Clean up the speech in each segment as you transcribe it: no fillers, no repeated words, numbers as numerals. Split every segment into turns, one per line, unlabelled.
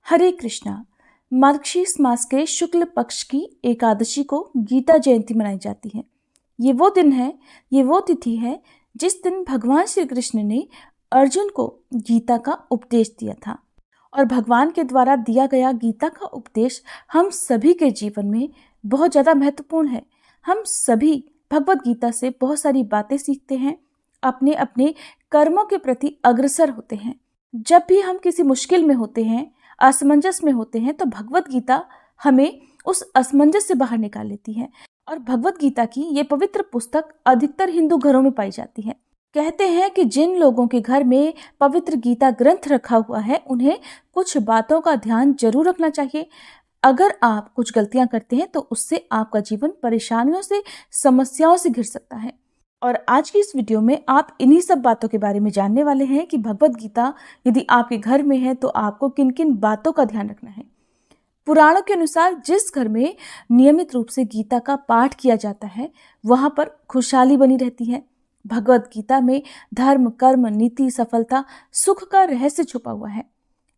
हरे कृष्णा। मार्गशीर्ष मास के शुक्ल पक्ष की एकादशी को गीता जयंती मनाई जाती है। ये वो तिथि है जिस दिन भगवान श्री कृष्ण ने अर्जुन को गीता का उपदेश दिया था। और भगवान के द्वारा दिया गया गीता का उपदेश हम सभी के जीवन में बहुत ज़्यादा महत्वपूर्ण है। हम सभी भगवत गीता से बहुत सारी बातें सीखते हैं, अपने अपने कर्मों के प्रति अग्रसर होते हैं। जब भी हम किसी मुश्किल में होते हैं, असमंजस में होते हैं, तो भगवत गीता हमें उस असमंजस से बाहर निकाल लेती है। और भगवत गीता की ये पवित्र पुस्तक अधिकतर हिंदू घरों में पाई जाती है। कहते हैं कि जिन लोगों के घर में पवित्र गीता ग्रंथ रखा हुआ है, उन्हें कुछ बातों का ध्यान जरूर रखना चाहिए। अगर आप कुछ गलतियां करते हैं तो उससे आपका जीवन परेशानियों से, समस्याओं से घिर सकता है। और आज की इस वीडियो में आप इन्हीं सब बातों के बारे में जानने वाले हैं कि भगवत गीता यदि आपके घर में है तो आपको किन किन बातों का ध्यान रखना है। पुराणों के अनुसार जिस घर में नियमित रूप से गीता का पाठ किया जाता है, वहां पर खुशहाली बनी रहती है। भगवत गीता में धर्म, कर्म, नीति, सफलता, सुख का रहस्य छुपा हुआ है।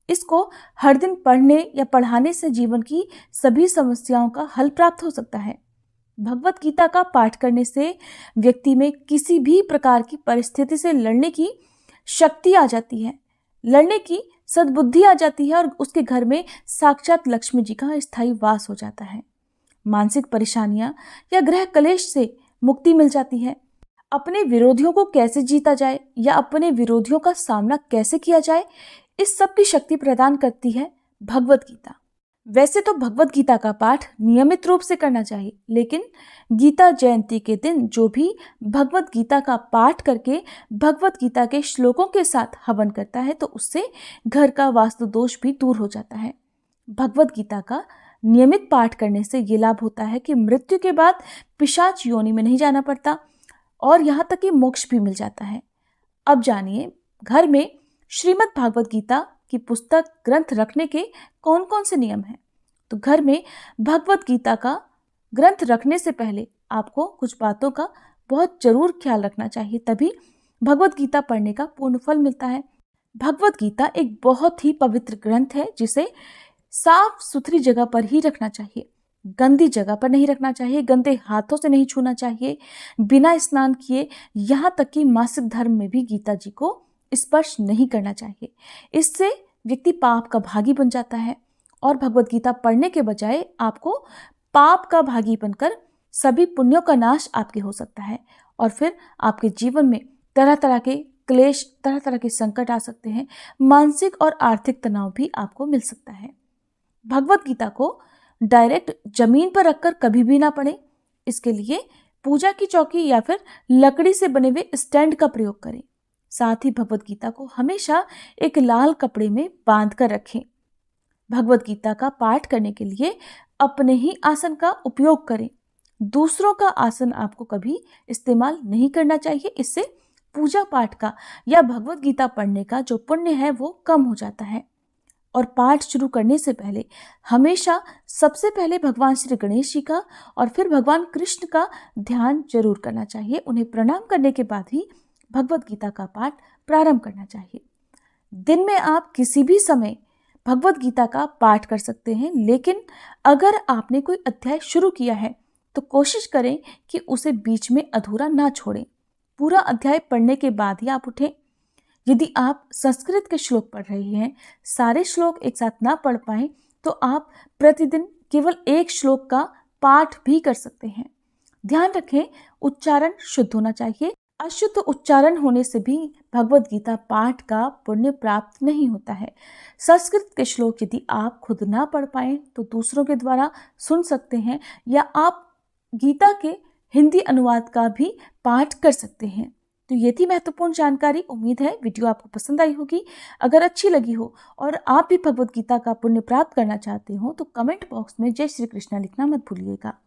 इसको हर दिन पढ़ने या पढ़ाने से जीवन की सभी समस्याओं का हल प्राप्त हो सकता है। भगवत गीता का पाठ करने से व्यक्ति में किसी भी प्रकार की परिस्थिति से लड़ने की शक्ति आ जाती है, लड़ने की सद्बुद्धि आ जाती है और उसके घर में साक्षात लक्ष्मी जी का स्थायी वास हो जाता है। मानसिक परेशानियां या ग्रह कलेश से मुक्ति मिल जाती है। अपने विरोधियों को कैसे जीता जाए या अपने विरोधियों का सामना कैसे किया जाए, इस सब की शक्ति प्रदान करती है भगवत गीता। वैसे तो भगवत गीता का पाठ नियमित रूप से करना चाहिए, लेकिन गीता जयंती के दिन जो भी भगवत गीता का पाठ करके भगवत गीता के श्लोकों के साथ हवन करता है तो उससे घर का वास्तु दोष भी दूर हो जाता है। भगवत गीता का नियमित पाठ करने से ये लाभ होता है कि मृत्यु के बाद पिशाच योनि में नहीं जाना पड़ता और यहाँ तक कि मोक्ष भी मिल जाता है। अब जानिए घर में श्रीमद् भागवत गीता की पुस्तक ग्रंथ रखने के कौन कौन से नियम हैं। तो घर में भगवत गीता का ग्रंथ रखने से पहले आपको कुछ बातों का बहुत जरूर ख्याल रखना चाहिए, तभी भगवत गीता पढ़ने का पूर्ण फल मिलता है। भगवत गीता एक बहुत ही पवित्र ग्रंथ है जिसे साफ सुथरी जगह पर ही रखना चाहिए। गंदी जगह पर नहीं रखना चाहिए, गंदे हाथों से नहीं छूना चाहिए, बिना स्नान किए, यहाँ तक कि मासिक धर्म में भी गीता जी को स्पर्श नहीं करना चाहिए। इससे व्यक्ति पाप का भागी बन जाता है और भगवत गीता पढ़ने के बजाय आपको पाप का भागी बनकर सभी पुण्यों का नाश आपके हो सकता है और फिर आपके जीवन में तरह तरह के क्लेश, तरह तरह के संकट आ सकते हैं। मानसिक और आर्थिक तनाव भी आपको मिल सकता है। भगवत गीता को डायरेक्ट जमीन पर रखकर कभी भी ना पढ़ें। इसके लिए पूजा की चौकी या फिर लकड़ी से बने हुए स्टैंड का प्रयोग करें। साथ ही भगवत गीता को हमेशा एक लाल कपड़े में बांध कर रखें। भगवत गीता का पाठ करने के लिए अपने ही आसन का उपयोग करें। दूसरों का आसन आपको कभी इस्तेमाल नहीं करना चाहिए। इससे पूजा पाठ का या भगवत गीता पढ़ने का जो पुण्य है वो कम हो जाता है। और पाठ शुरू करने से पहले हमेशा सबसे पहले भगवान श्री गणेश जी का और फिर भगवान कृष्ण का ध्यान जरूर करना चाहिए। उन्हें प्रणाम करने के बाद ही भगवत गीता का पाठ प्रारंभ करना चाहिए। दिन में आप किसी भी समय भगवत गीता का पाठ कर सकते हैं, लेकिन अगर आपने कोई अध्याय शुरू किया है तो कोशिश करें कि उसे बीच में अधूरा ना छोड़ें। पूरा अध्याय पढ़ने के बाद ही आप उठें। यदि आप संस्कृत के श्लोक पढ़ रहे हैं, सारे श्लोक एक साथ ना पढ़ पाएं, तो आप प्रतिदिन केवल एक श्लोक का पाठ भी कर सकते हैं। ध्यान रखें, उच्चारण शुद्ध होना चाहिए। अशुद्ध उच्चारण होने से भी भगवत गीता पाठ का पुण्य प्राप्त नहीं होता है। संस्कृत के श्लोक यदि आप खुद ना पढ़ पाएं तो दूसरों के द्वारा सुन सकते हैं या आप गीता के हिंदी अनुवाद का भी पाठ कर सकते हैं। तो ये थी महत्वपूर्ण जानकारी। उम्मीद है वीडियो आपको पसंद आई होगी। अगर अच्छी लगी हो और आप भी भगवत गीता का पुण्य प्राप्त करना चाहते हो तो कमेंट बॉक्स में जय श्री कृष्णा लिखना मत भूलिएगा।